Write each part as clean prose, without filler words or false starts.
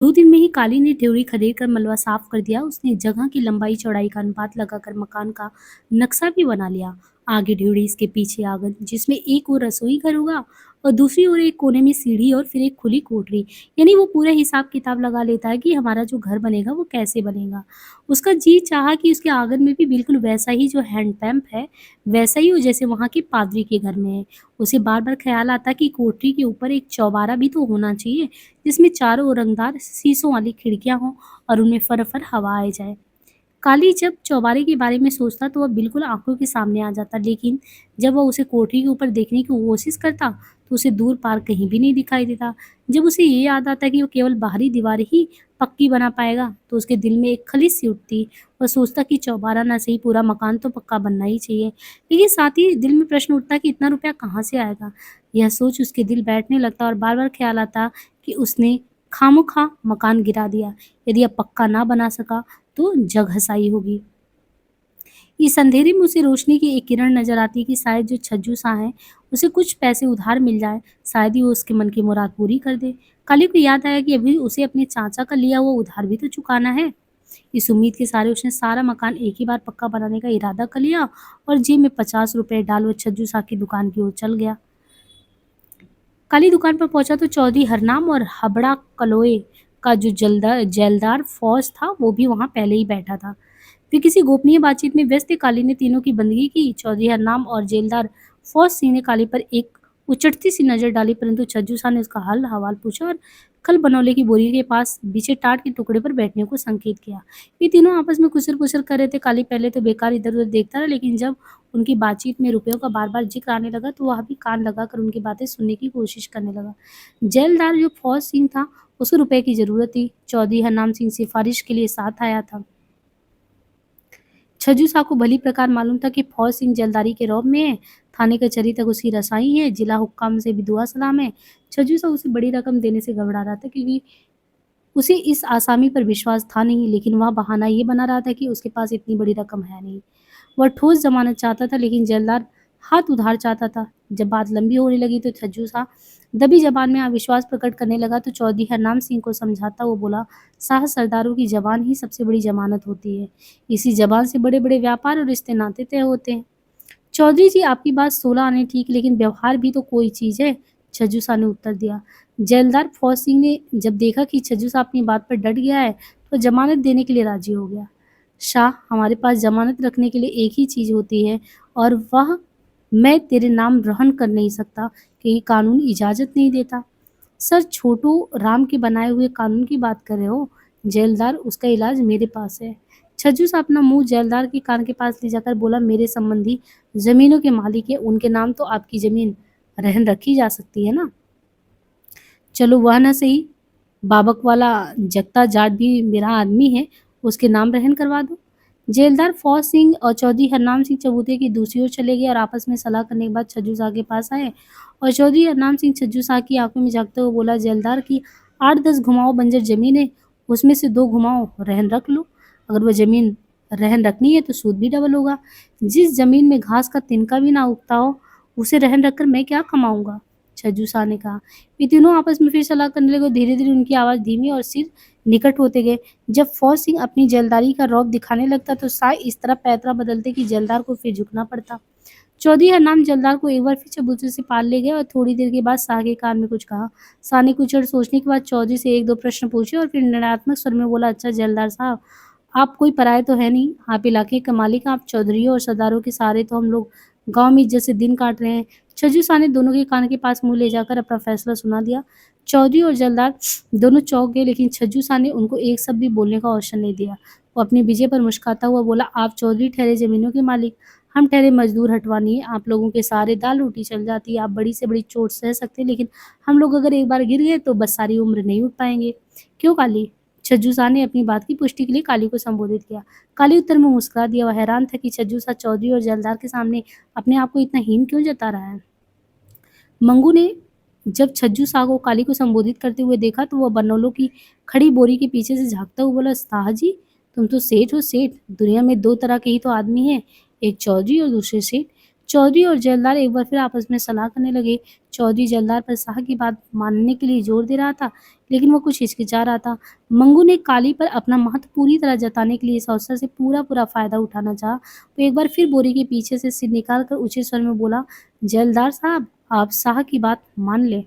2 दिन में ही काली ने ड्योढ़ी खदेड़ कर मलबा साफ कर दिया। उसने जगह की लंबाई चौड़ाई का अनुपात लगाकर मकान का नक्शा भी बना लिया। आगे ड्योढ़ी, इसके पीछे आंगन, जिसमें एक ओर रसोई घर होगा और दूसरी ओर एक कोने में सीढ़ी और फिर एक खुली कोठरी। यानी वो पूरा हिसाब किताब लगा लेता है कि हमारा जो घर बनेगा वो कैसे बनेगा। उसका जी चाहा कि उसके आंगन में भी बिल्कुल वैसा ही जो हैंडपंप है, वैसा ही हो जैसे वहाँ के पादरी के घर में है। उसे बार-बार ख्याल आता कि कोठरी के ऊपर एक चौबारा भी तो होना चाहिए, जिसमें चारों ओर रंगदार शीशों वाली खिड़कियां हों और उनमें फर-फर हवा आए जाए। काली जब चौबारे के बारे में सोचता तो वह बिल्कुल आंखों के सामने आ जाता, लेकिन जब वह उसे कोठरी के ऊपर देखने की कोशिश करता तो उसे दूर पार कहीं भी नहीं दिखाई देता। जब उसे ये याद आता कि वो केवल बाहरी दीवार ही पक्की बना पाएगा तो उसके दिल में एक खलिश सी उठती। वह सोचता कि चौबारा ना सही, पूरा मकान तो पक्का बनना ही चाहिए, लेकिन साथ ही दिल में प्रश्न उठता कि इतना रुपया कहाँ से आएगा। यह सोच उसके दिल बैठने लगता और बार बार ख्याल आता कि उसने खामोखा मकान गिरा दिया। यदि अब पक्का ना बना सका तो जग हसाई होगी। इस अंधेरे में उसे रोशनी की एक किरण नजर आती है कि शायद जो छज्जू सा है उसे कुछ पैसे उधार मिल जाए, शायद ही वो उसके मन की मुराद पूरी कर दे। काली को याद आया कि अभी उसे अपने चाचा का लिया हुआ उधार भी तो चुकाना है। इस उम्मीद के सारे उसने सारा मकान एक ही बार पक्का बनाने का इरादा कर लिया और जेब में 50 रुपए डाल वो छज्जू सा की दुकान की ओर चल गया। काली दुकान पर पहुंचा तो चौधरी हरनाम और हबड़ा कलोए का जो जलदार जेलदार फौज था वो भी वहां पहले ही बैठा था। वे किसी गोपनीय बातचीत में व्यस्त थे। काली ने तीनों की बंदगी की। चौधरी हरनाम और जेलदार फौज सिंह ने काली पर एक उचटती सी नजर डाली, परंतु छज्जू सा ने उसका हाल हवाल पूछा और कल बनौले की बोरी के पास बिछे टाट के टुकड़े पर बैठने को संकेत किया। ये तीनों आपस में कुसर कुसर कर रहे थे। काली पहले तो बेकार इधर उधर देखता रहा, लेकिन जब उनकी बातचीत में रुपयों का बार बार जिक्र आने लगा तो वह भी कान लगाकर उनकी बातें सुनने की कोशिश करने लगा। जेलदार जो फौज सिंह था उसको रुपए की जरूरत थी। चौधरी हरनाम सिंह सिफारिश के लिए साथ आया था। छज्जू सा को भली प्रकार मालूम था कि फौज सिंह जलदारी के रौब में है। थाने कचहरी तक उसकी रसाई है। जिला हुक्काम से भी दुआ सलाम है। छज्जू सा उसे बड़ी रकम देने से घबरा रहा था, क्योंकि उसे इस आसामी पर विश्वास था नहीं, लेकिन वह बहाना ये बना रहा था कि उसके पास इतनी बड़ी रकम है नहीं। वह ठोस जमानत चाहता था, लेकिन जलदार हाथ उधार चाहता था। जब बात लंबी होने लगी तो छज्जू सा दबी जबान में अविश्वास प्रकट करने लगा। तो चौधरी हरनाम सिंह को समझाता वो बोला, साहब, सरदारों की जबान ही सबसे बड़ी जमानत होती है। इसी जबान से बड़े बड़े व्यापार और रिश्ते नाते तय होते हैं। चौधरी जी, आपकी बात 16 आने ठीक, लेकिन व्यवहार भी तो कोई चीज है, छज्जू सा ने उत्तर दिया। जैलदार फौज सिंह ने जब देखा कि छज्जू सा अपनी बात पर डट गया है तो जमानत देने के लिए राजी हो गया। शाह, हमारे पास जमानत रखने के लिए एक ही चीज होती है, और वह मैं तेरे नाम रहन कर नहीं सकता, कि कानून इजाजत नहीं देता। सर, छोटू राम के बनाए हुए कानून की बात कर रहे हो? जेलदार, उसका इलाज मेरे पास है। छज्जू सा अपना मुंह जेलदार के कान के पास ले जाकर बोला, मेरे संबंधी जमीनों के मालिक है, उनके नाम तो आपकी जमीन रहन रखी जा सकती है ना। चलो वह ना सही, बाबक वाला जगता जाट भी मेरा आदमी है, उसके नाम रहन करवा दो। जेलदार फौज सिंह और चौधरी हरनाम सिंह चबूतरे की दूसरी ओर चले गए और आपस में सलाह करने के बाद छज्जू शाह के पास आए। और चौधरी हरनाम सिंह छज्जू शाह की आंखों में झांकते हुए बोला, जेलदार की 8-10 घुमाओ बंजर जमीन है, उसमें से 2 घुमाओ रहन रख लो। अगर वह जमीन रहन रखनी है तो सूद भी डबल होगा। जिस जमीन में घास का तिनका भी ना उगता हो उसे रहन रखकर मैं क्या कमाऊंगा, छज्जू शाह ने कहा। वे तीनों आपस में फिर सलाह करने लगे। धीरे धीरे उनकी आवाज धीमी और सिर निकट होते गए। जब फौज सिंह अपनी जलदारी का रौब दिखाने लगता तो शाह इस तरह पैतरा बदलते कि जलदार को फिर झुकना पड़ता। चौधरी हरनाम जलदार को एक बार फिर चबूतरे से पार ले गए और थोड़ी देर के बाद शाह के कान में कुछ कहा। शाह ने कुछ देर सोचने के बाद चौधरी से 1-2 प्रश्न पूछे और फिर निर्णयात्मक स्वर में बोला, अच्छा जलदार साहब, आप कोई पराये तो है नहीं, आप इलाके के मालिक हैं, आप चौधरियों और सरदारों के सहारे तो हम लोग गांव में इज्जत से दिन काट रहे हैं। छज्जू शाह ने दोनों के कान के पास मुंह ले जाकर अपना फैसला सुना दिया। चौधरी और जलदार दोनों चौंक गए, लेकिन छज्जू शाह ने उनको एक शब्द भी बोलने का अवसर नहीं दिया। वो अपनी विजय पर मुस्कुराता हुआ बोला, आप चौधरी ठहरे जमीनों के मालिक, हम ठहरे मजदूर हटवानी है। आप लोगों के सहारे दाल रोटी चल जाती है, आप बड़ी से बड़ी चोट सह सकते हैं, लेकिन हम लोग अगर एक बार गिर गए तो बस सारी उम्र नहीं उठ पाएंगे। क्यों काली? छज्जू शाह ने अपनी बात की पुष्टि के लिए काली को संबोधित किया। काली उत्तर में मुस्कुरा दिया। वह हैरान था कि छज्जू शाह चौधरी और जलदार के सामने अपने आप को इतना हीन क्यों जता रहा है। मंगू ने जब छज्जू शाह को काली को संबोधित करते हुए देखा तो वह बनोलों की खड़ी बोरी के पीछे से झांकता हुआ बोला, शाह जी, तुम तो सेठ हो सेठ। दुनिया में 2 तरह के ही तो आदमी हैं, एक चौधरी और दूसरे सेठ। चौधरी और जलदार एक बार फिर आपस में सलाह करने लगे। चौधरी जलदार पर शाह की बात मानने के लिए जोर दे रहा था, लेकिन वो कुछ हिचकिचा रहा था। मंगू ने काली पर अपना महत्व पूरी तरह जताने के लिए इस अवसर से पूरा-पूरा फ़ायदा उठाना चाहा। वो एक बार फिर बोरी के पीछे से सिर निकाल कर ऊँचे स्वर में बोला, "जैलदार साहब, आप शाह की बात मान लें।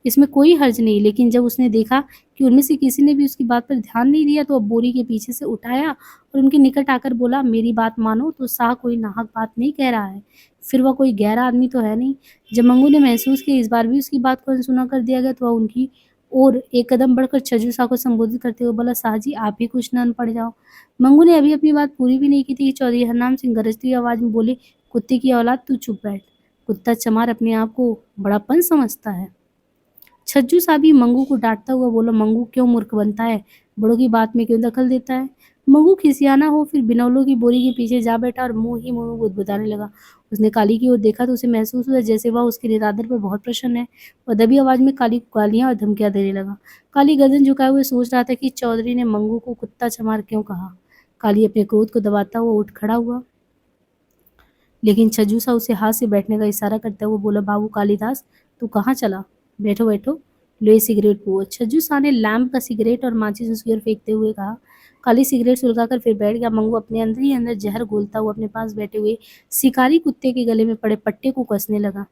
इसमें कोई हर्ज नहीं।" लेकिन जब उसने देखा कि उनमें से किसी ने भी उसकी बात पर ध्यान नहीं दिया, तो वो बोरी के पीछे से उठाया और उनके निकट आकर बोला, "मेरी बात मानो तो शाह कोई नाहक बात नहीं कह रहा है। फिर वह कोई गहरा आदमी तो है नहीं।" जब मंगू ने महसूस किया इस बार भी उसकी बात को अनसुना कर दिया गया, तो वह उनकी ओर एक कदम बढ़कर छज्जू शाह को संबोधित करते हुए बोला, "शाह जी, आप भी कुछ न अनपढ़ जाओ।" मंगू ने अभी अपनी बात पूरी भी नहीं की थी कि चौधरी हरनाम सिंह गरजती हुई आवाज़ में बोले, "कुत्ते की औलाद, तू चुप बैठ। कुत्ता चमार अपने आप को बड़ापन समझता है।" छज्जू साहब मंगू को डांटता हुआ बोला, "मंगू क्यों मूर्ख बनता है? बड़ों की बात में क्यों दखल देता है?" मंगू खिसियाना हो फिर बिनौलों की बोरी के पीछे जा बैठा और मुंह ही मुंह में बुदबुदाने लगा। उसने काली की ओर देखा तो उसे महसूस हुआ जैसे वह उसके निरादर पर बहुत प्रसन्न है। वह दबी आवाज में काली को गालियां और धमकियां देने लगा। काली गर्दन झुकाए हुए सोच रहा था कि चौधरी ने मंगू को कुत्ता चमार क्यों कहा। काली अपने क्रोध को दबाता हुआ उठ खड़ा हुआ, लेकिन छज्जू सा उसे हाथ से बैठने का इशारा करता हुआ बोला, "बाबू कालिदास, तू कहाँ चला? बैठो बैठो, लो ये सिगरेट पियो।" छज्जू सा ने लैंप का सिगरेट और माचिस उसकी ओर फेंकते हुए कहा। काली सिगरेट सुलगाकर फिर बैठ गया। मंगू अपने अंदर ही अंदर जहर घोलता हुआ अपने पास बैठे हुए शिकारी कुत्ते के गले में पड़े पट्टे को कसने लगा।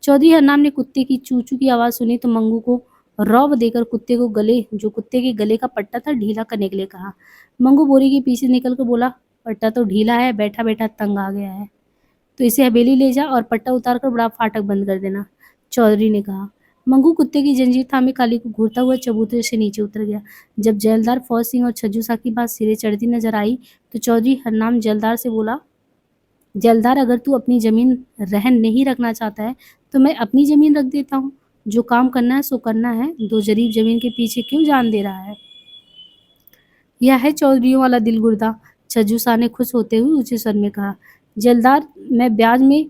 चौधरी हरनाम ने कुत्ते की चू चू की आवाज़ सुनी तो मंगू को रौब देकर कुत्ते के गले का पट्टा था ढीला करने के लिए कहा। मंगू बोरी के पीछे निकलकर बोला, "पट्टा तो ढीला है, बैठा-बैठा तंग आ गया है। तो इसे हवेली ले जा और पट्टा उतारकर बड़ा फाटक बंद कर देना," चौधरी ने कहा। मंगू कुत्ते की जंजीर थामे काली को घूरता हुआ चबूतरे से नीचे उतर गया। जब जैलदार फौज सिंह और छज्जू सा की बात सिरे चढ़ती नजर आई तो चौधरी हरनाम जैलदार से बोला, "जैलदार, अगर तू अपनी जमीन रहन नहीं रखना चाहता है तो मैं अपनी जमीन रख देता हूँ। जो काम करना है सो करना है, दो जरीब जमीन के पीछे क्यों जान दे रहा है?" "यह है चौधरियों वाला दिल गुर्दा," छज्जू शाह ने खुश होते हुए ऊँचे स्वर में कहा। "जलदार, मैं ब्याज में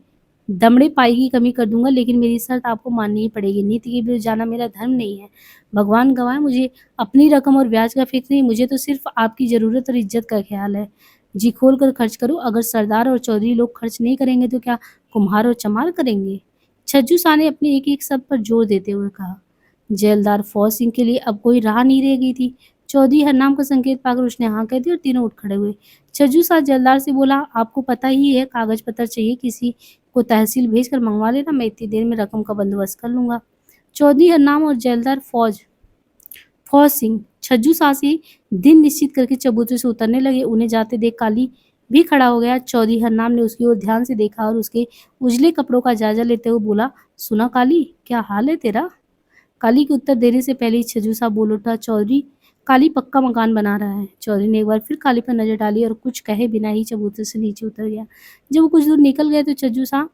दमड़े पाई की कमी कर दूँगा, लेकिन मेरी शर्त आपको माननी ही पड़ेगी। नीति के विरुद्ध जाना मेरा धर्म नहीं है। भगवान गवाह, मुझे अपनी रकम और ब्याज का फ़िक्र नहीं, मुझे तो सिर्फ़ आपकी ज़रूरत और इज़्ज़त का ख़्याल है। जी खोल कर खर्च करो, अगर सरदार और चौधरी लोग खर्च नहीं करेंगे तो क्या कुम्हार और चमार करेंगे?" छज्जू शाह ने अपने एक-एक शब्द पर जोर देते हुए कहा। जेलदार फौज सिंह के लिए अब कोई राह नहीं रह गई थी। चौधरी हरनाम का संकेत पाकर उसने हाँ कह दी और तीनों उठ खड़े हुए। छज्जू साहब जलदार से बोला, "आपको पता ही है, कागज पत्र चाहिए, किसी को तहसील भेजकर मंगवा लेना, मैं इतनी देर में रकम का बंदोबस्त कर लूंगा।" चौधरी हरनाम और जैलदार फौज फौज सिंह छज्जू शाह से दिन निश्चित करके चबूतरे से उतरने लगे। उन्हें जाते देख काली भी खड़ा हो गया। चौधरी हरनाम ने उसकी ओर ध्यान से देखा और उसके उजले कपड़ों का जायजा लेते हुए बोला, "सुना काली, क्या हाल है तेरा?" काली के उत्तर देने से पहले ही छज्जू साहब बोल उठा, "चौधरी, काली पक्का मकान बना रहा है।" चौधरी ने एक बार फिर काली पर नजर डाली और कुछ कहे बिना ही चबूतरे से नीचे उतर गया। जब वो कुछ दूर निकल गए तो छज्जू साहब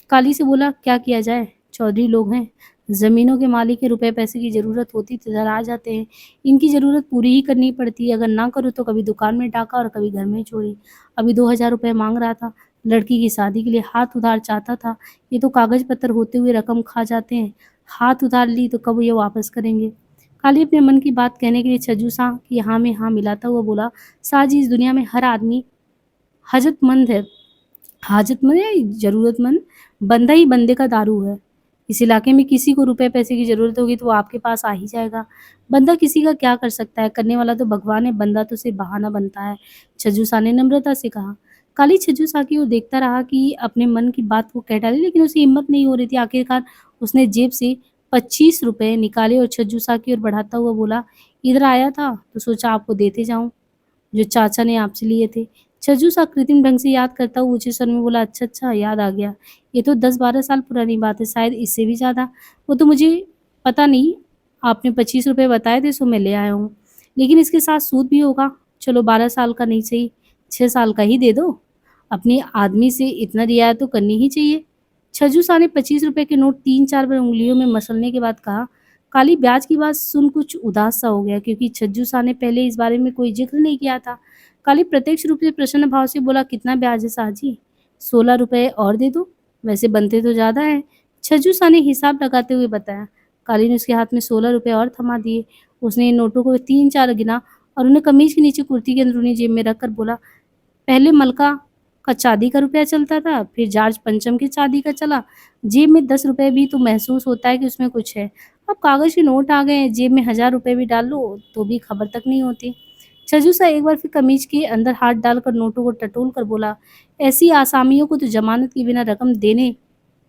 काली से बोला, "क्या किया जाए? चौधरी लोग हैं, जमीनों के मालिक हैं, रुपए पैसे की जरूरत होती तो इधर आ जाते हैं। इनकी जरूरत पूरी ही करनी पड़ती है, अगर ना करो तो कभी दुकान में डाका और कभी घर में चोरी। अभी 2,000 रुपये मांग रहा था, लड़की की शादी के लिए हाथ उधार चाहता था। ये तो कागज पत्र होते हुए रकम खा जाते हैं, हाथ उधार ली तो कब ये वापस करेंगे?" काली अपने मन की बात कहने के लिए छज्जू शाह की हाँ में हाँ मिलाता हुआ बोला, "शाह जी, इस दुनिया में हर आदमी हजतमंद है, हाजतमंद या ज़रूरतमंद, बंदा ही बंदे का दारू है। इस इलाके में किसी को रुपए पैसे की ज़रूरत होगी तो वो आपके पास आ ही जाएगा। बंदा किसी का क्या कर सकता है, करने वाला तो भगवान है, बंदा तो सिर्फ बहाना बनता है," छज्जू शाह ने नम्रता से कहा। काली छज्जू शाह की ओर देखता रहा कि अपने मन की बात वो कह डाले, लेकिन उसे हिम्मत नहीं हो रही थी। आखिरकार उसने जेब से 25 रुपये निकाले और छज्जू शाह की ओर बढ़ाता हुआ बोला, "इधर आया था तो सोचा आपको देते जाऊँ, जो चाचा ने आपसे लिए थे।" छज्जू सा कृत्रिम ढंग से याद करता हुआ ऊँचे स्वर में बोला, "अच्छा, अच्छा, याद आ गया। ये तो 10-12 साल पुरानी बात है, शायद इससे भी ज़्यादा। वो तो मुझे पता नहीं, आपने 25 रुपये बताए थे सो मैं ले आया हूँ। लेकिन इसके साथ सूद भी होगा। चलो 12 साल का नहीं सही, 6 साल का ही दे दो। अपने आदमी से इतना रियायत तो करनी ही चाहिए।" छज्जू सा ने 25 रुपये के नोट 3-4 बार उँगलियों में मसलने के बाद कहा। काली ब्याज की बात सुन कुछ उदास सा हो गया, क्योंकि छज्जू सा ने पहले इस बारे में कोई ज़िक्र नहीं किया था। काली प्रत्यक्ष रूप से प्रसन्न भाव से बोला, "कितना ब्याज है शाह जी? 16 रुपये और दे दो, वैसे बनते तो ज़्यादा है।" छज्जू शाह ने हिसाब लगाते हुए बताया। काली ने उसके हाथ में 16 रुपये और थमा दिए। उसने इन नोटों को 3-4 गिना और उन्हें कमीज के नीचे कुर्ती की अंदरूनी जेब में रखकर बोला, "पहले मलका का चाँदी का रुपया चलता था, फिर जॉर्ज पंचम की चाँदी का चला, जेब में 10 रुपए भी तो महसूस होता है कि उसमें कुछ है। अब कागज़ के नोट आ गए हैं, जेब में 1000 रुपए भी डाल लो, तो भी खबर तक नहीं होती। छज्जू सा एक बार फिर कमीज के अंदर हाथ डालकर नोटों को टटोल कर बोला, ऐसी आसामियों को तो जमानत के बिना रकम देने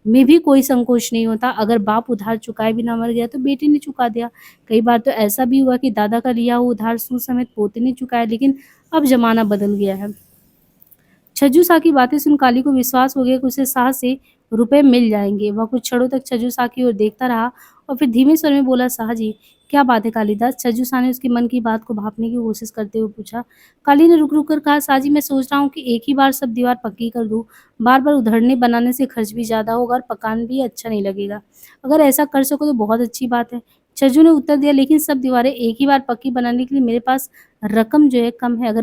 में भी कोई संकोच नहीं होता। अगर बाप उधार चुकाए बिना मर गया तो बेटे ने चुका दिया। कई बार तो ऐसा भी हुआ कि दादा का लिया हुआ उधार सूद समेत पोते ने चुकाया, लेकिन अब जमाना बदल गया है। छज्जू शाह की बातें सुन काली को विश्वास हो गया कि उसे शाह से रुपए मिल जाएंगे। वह कुछ क्षणों तक छज्जू शाह की ओर देखता रहा और फिर धीमे स्वर में बोला, शाह जी क्या बात है कालिदास? छज्जू शाह ने उसके मन की बात को भांपने की कोशिश करते हुए पूछा। काली ने रुक रुक कर कहा, शाह जी मैं सोच रहा हूँ कि एक ही बार सब दीवार पक्की कर दूँ। बार बार उधड़ने बनाने से खर्च भी ज़्यादा होगा और पकान भी अच्छा नहीं लगेगा। अगर ऐसा कर सको तो बहुत अच्छी बात है। छज्जू ने उत्तर दिया, लेकिन सब दीवारें एक ही बार पक्की बनाने के लिए मेरे पास रकम जो है कम है।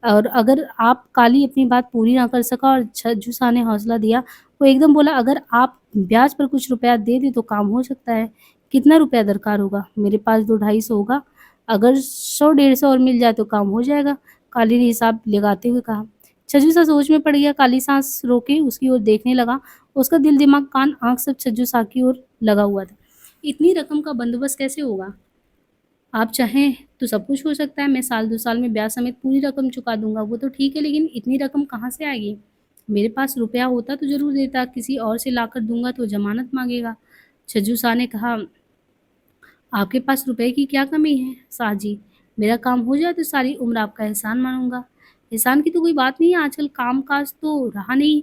अगर आप काली अपनी बात पूरी ना कर सका और छज्जू शाह ने हौसला दिया, वो एकदम बोला, अगर आप ब्याज पर कुछ रुपया दे दें तो काम हो सकता है। कितना रुपया दरकार होगा? मेरे पास 2-250 होगा। अगर 100-150 और मिल जाए तो काम हो जाएगा, काली ने हिसाब लगाते हुए कहा। छज्जू शाह सोच में पड़ गया। काली सांस रोके उसकी ओर देखने लगा। उसका दिल दिमाग कान आँख सब छज्जू शाह की ओर लगा हुआ था। इतनी रकम का बंदोबस्त कैसे होगा? आप चाहें तो सब कुछ हो सकता है। मैं साल 2 साल में ब्याज समेत पूरी रकम चुका दूँगा। वो तो ठीक है, लेकिन इतनी रकम कहाँ से आएगी? मेरे पास रुपया होता तो ज़रूर देता, किसी और से लाकर दूँगा तो ज़मानत माँगेगा। छज्जू शाह ने कहा, आपके पास रुपए की क्या कमी है शाह जी? मेरा काम हो जाए तो सारी उम्र आपका एहसान मानूँगा। एहसान की तो कोई बात नहीं है, आजकल काम-काज तो रहा नहीं।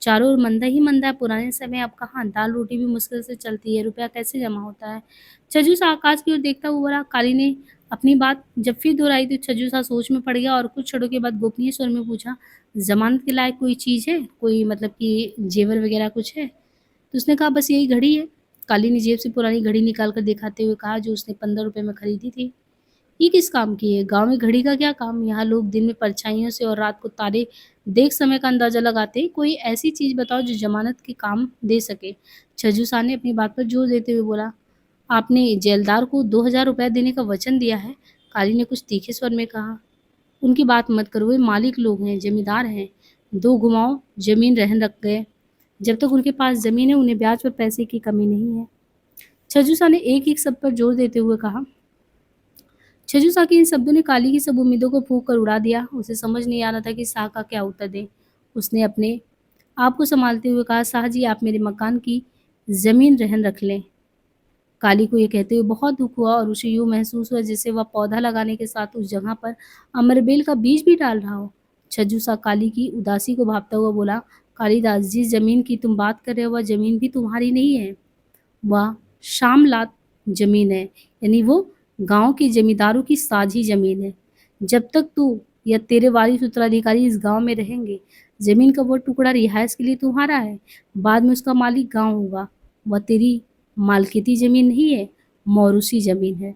चारों ओर मंदा ही मंदा है, पुराने समय अब कहाँ, दाल-रोटी भी मुश्किल से चलती है, रुपया कैसे जमा होता है? छज्जू शाह आकाश की ओर देखता हुआ बोला। काली ने अपनी बात जब फिर दोहराई तो छज्जू शाह सोच में पड़ गया और कुछ क्षणों के बाद गोपनीय स्वर में पूछा, ज़मानत के लायक कोई चीज़ है? कोई मतलब कि जेवर वगैरह कुछ है? तो उसने कहा, बस यही घड़ी है। काली ने जेब से पुरानी घड़ी निकाल कर दिखाते हुए कहा, जो उसने 15 रुपए में खरीदी थी। ये किस काम की है? गाँव में घड़ी का क्या काम? यहाँ लोग दिन में परछाइयों से और रात को तारे देख समय का अंदाज़ा लगाते हैं। कोई ऐसी चीज़ बताओ जो ज़मानत के काम दे सके। छज्जू शाह ने अपनी बात पर जोर देते हुए बोला, आपने जेलदार को 2000 रुपए देने का वचन दिया है। काली ने कुछ तीखे स्वर में कहा, उनकी बात मत करो, वे मालिक लोग हैं, जमींदार हैं। 2 घुमाओ ज़मीन रहन रख गए। जब तक उनके पास ज़मीन है, उन्हें ब्याज पर पैसे की कमी नहीं है। छज्जू शाह ने एक-एक शब्द पर जोर देते हुए कहा। छज्जू शाह के इन शब्दों ने काली की सब उम्मीदों को फूँक कर उड़ा दिया। उसे समझ नहीं आ रहा था कि शाह का क्या उत्तर दे। उसने अपने आप को सँभालते हुए कहा, शाह जी आप मेरे मकान की ज़मीन रहन रख लें। काली को ये कहते हुए बहुत दुःख हुआ और उसे यूँ महसूस हुआ जैसे वह पौधा लगाने के साथ उस जगह पर अमरबेल का बीज भी डाल रहा हो। छज्जू सा काली की उदासी को भांपता हुआ बोला, कालिदास जिस ज़मीन की तुम बात कर रहे हो वह ज़मीन भी तुम्हारी नहीं है। वह शामलात ज़मीन है, यानी वो गाँव के ज़मींदारों की साझी ज़मीन है। जब तक तू या तेरे वारिस उत्तराधिकारी इस गाँव में रहेंगे, ज़मीन का वो टुकड़ा रिहाइश के लिए तुम्हारा है। बाद में उसका मालिक गाँव होगा। वह तेरी मालकिती ज़मीन नहीं है, मौरूसी ज़मीन है।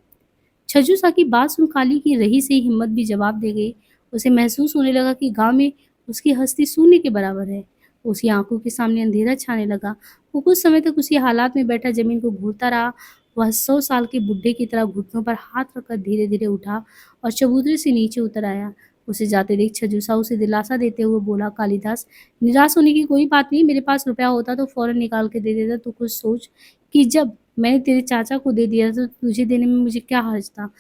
छज्जू सा की बात सुन काली की रही से हिम्मत भी जवाब दे गई। उसे महसूस होने लगा कि गाँव में उसकी हस्ती शून्य के बराबर है। उसकी आँखों के सामने अंधेरा छाने लगा। वो कुछ समय तक उसी हालात में बैठा ज़मीन को घूरता रहा। वह 100 साल के बुड्ढे की तरह घुटनों पर हाथ रखकर धीरे-धीरे उठा और चबूतरे से नीचे उतर आया। उसे जाते देख छज्जू सा उसे दिलासा देते हुए बोला, कालिदास निराश होने की कोई बात नहीं, मेरे पास रुपया होता तो फ़ौरन निकाल के दे देता। तू कुछ सोच कि जब मैंने तेरे चाचा को दे दिया तो तुझे देने में मुझे क्या हर्ज था?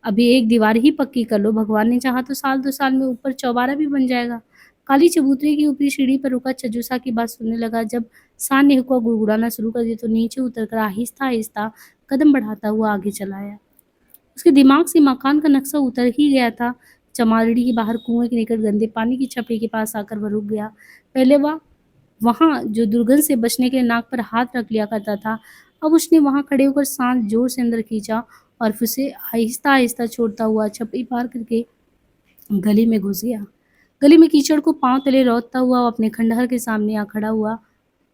अभी एक दीवार ही पक्की कर लो, भगवान ने चाहा तो साल 2 साल में ऊपर चौबारा भी बन जाएगा। काली चबूतरे की ऊपरी सीढ़ी पर रुका छज्जू सा की बात सुनने लगा। जब शाह ने हुक्का गुड़गुड़ाना शुरू कर दिया तो नीचे उतरकर आहिस्ता-आहिस्ता कदम बढ़ाता हुआ आगे चला आया। उसके दिमाग से मकान का नक्शा उतर ही गया था। चमारड़ी के बाहर कुएं के निकट गंदे पानी की छपरी के पास आकर वह रुक गया। पहले वह वहाँ जो दुर्गंध से बचने के लिए नाक पर हाथ रख लिया करता था, अब उसने वहाँ खड़े होकर सांस जोर से अंदर खींचा और फिर उसे आहिस्ता-आहिस्ता छोड़ता हुआ छपरी पार करके गली में घुस गया। गली में कीचड़ को पाँव तले रौंदता हुआ वो अपने खंडहर के सामने आ खड़ा हुआ।